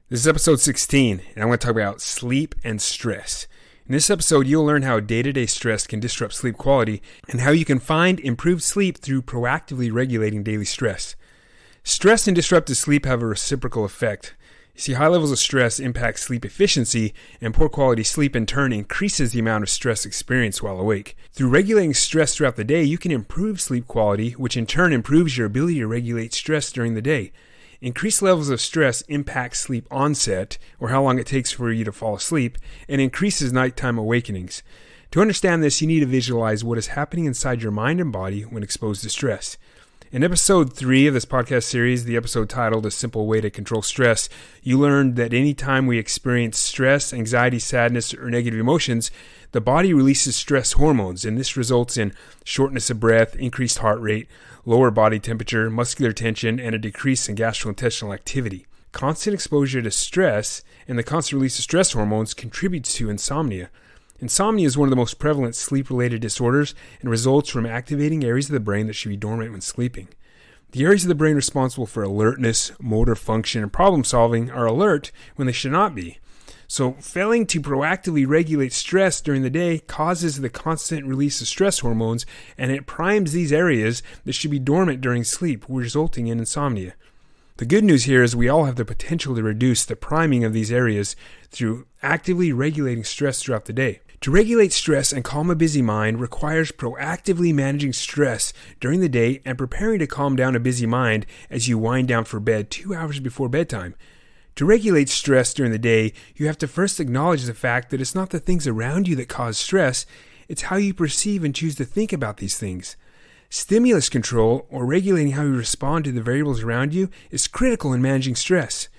This is episode 16, and I'm going to talk about sleep and stress. In this episode, you'll learn how day-to-day stress can disrupt sleep quality and how you can find improved sleep through proactively regulating daily stress. Stress and disrupted sleep have a reciprocal effect. You see, high levels of stress impact sleep efficiency, and poor quality sleep in turn increases the amount of stress experienced while awake. Through regulating stress throughout the day, you can improve sleep quality, which in turn improves your ability to regulate stress during the day. Increased levels of stress impact sleep onset, or how long it takes for you to fall asleep, and increases nighttime awakenings. To understand this, you need to visualize what is happening inside your mind and body when exposed to stress. In episode 3 of this podcast series, the episode titled A Simple Way to Control Stress, you learned that anytime we experience stress, anxiety, sadness, or negative emotions, the body releases stress hormones, and this results in shortness of breath, increased heart rate, lower body temperature, muscular tension, and a decrease in gastrointestinal activity. Constant exposure to stress and the constant release of stress hormones contributes to insomnia. Insomnia is one of the most prevalent sleep-related disorders and results from activating areas of the brain that should be dormant when sleeping. The areas of the brain responsible for alertness, motor function, and problem-solving are alert when they should not be. So, failing to proactively regulate stress during the day causes the constant release of stress hormones, and it primes these areas that should be dormant during sleep, resulting in insomnia. The good news here is we all have the potential to reduce the priming of these areas through actively regulating stress throughout the day. To regulate stress and calm a busy mind requires proactively managing stress during the day and preparing to calm down a busy mind as you wind down for bed 2 hours before bedtime. To regulate stress during the day, you have to first acknowledge the fact that it's not the things around you that cause stress, it's how you perceive and choose to think about these things. Stimulus control, or regulating how you respond to the variables around you, is critical in managing stress.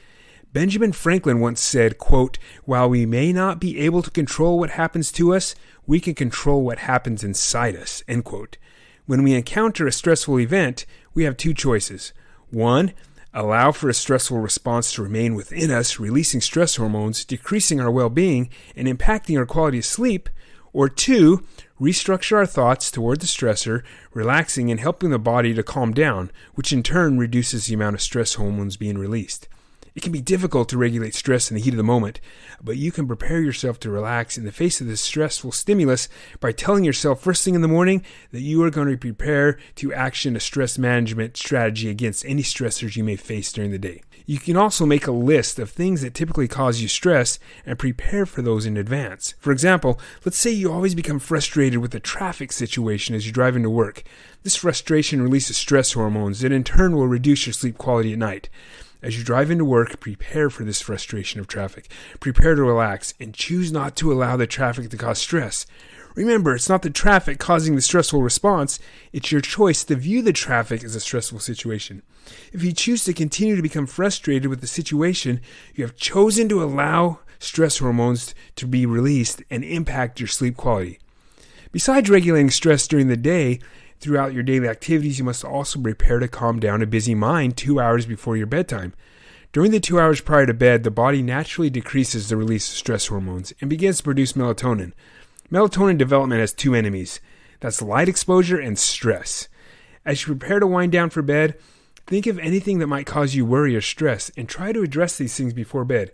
Benjamin Franklin once said, quote, "While we may not be able to control what happens to us, we can control what happens inside us," end quote. When we encounter a stressful event, we have two choices. One, allow for a stressful response to remain within us, releasing stress hormones, decreasing our well-being, and impacting our quality of sleep. Or two, restructure our thoughts toward the stressor, relaxing and helping the body to calm down, which in turn reduces the amount of stress hormones being released. It can be difficult to regulate stress in the heat of the moment, but you can prepare yourself to relax in the face of this stressful stimulus by telling yourself first thing in the morning that you are going to prepare to action a stress management strategy against any stressors you may face during the day. You can also make a list of things that typically cause you stress and prepare for those in advance. For example, let's say you always become frustrated with the traffic situation as you drive into work. This frustration releases stress hormones that in turn will reduce your sleep quality at night. As you drive into work, prepare for this frustration of traffic. Prepare to relax and choose not to allow the traffic to cause stress. Remember, it's not the traffic causing the stressful response. It's your choice to view the traffic as a stressful situation. If you choose to continue to become frustrated with the situation, you have chosen to allow stress hormones to be released and impact your sleep quality. Besides regulating stress during the day, throughout your daily activities, you must also prepare to calm down a busy mind 2 hours before your bedtime. During the 2 hours prior to bed, the body naturally decreases the release of stress hormones and begins to produce melatonin. Melatonin development has two enemies. That's light exposure and stress. As you prepare to wind down for bed, think of anything that might cause you worry or stress and try to address these things before bed.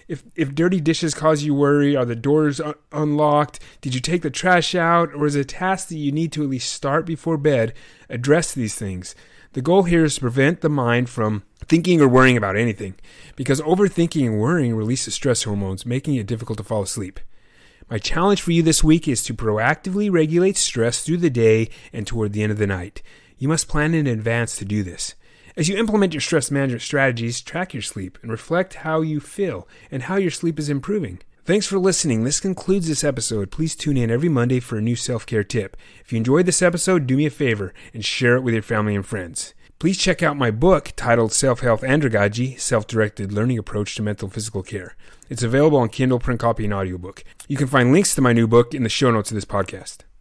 If dirty dishes cause you worry, are the doors unlocked? Did you take the trash out? Or is it a task that you need to at least start before bed? Address these things. The goal here is to prevent the mind from thinking or worrying about anything, because overthinking and worrying releases stress hormones, making it difficult to fall asleep. My challenge for you this week is to proactively regulate stress through the day and toward the end of the night. You must plan in advance to do this. As you implement your stress management strategies, track your sleep and reflect how you feel and how your sleep is improving. Thanks for listening. This concludes this episode. Please tune in every Monday for a new self-care tip. If you enjoyed this episode, do me a favor and share it with your family and friends. Please check out my book titled Self-Health Andragogy, Self-Directed Learning Approach to Mental and Physical Care. It's available on Kindle, print copy, and audiobook. You can find links to my new book in the show notes of this podcast.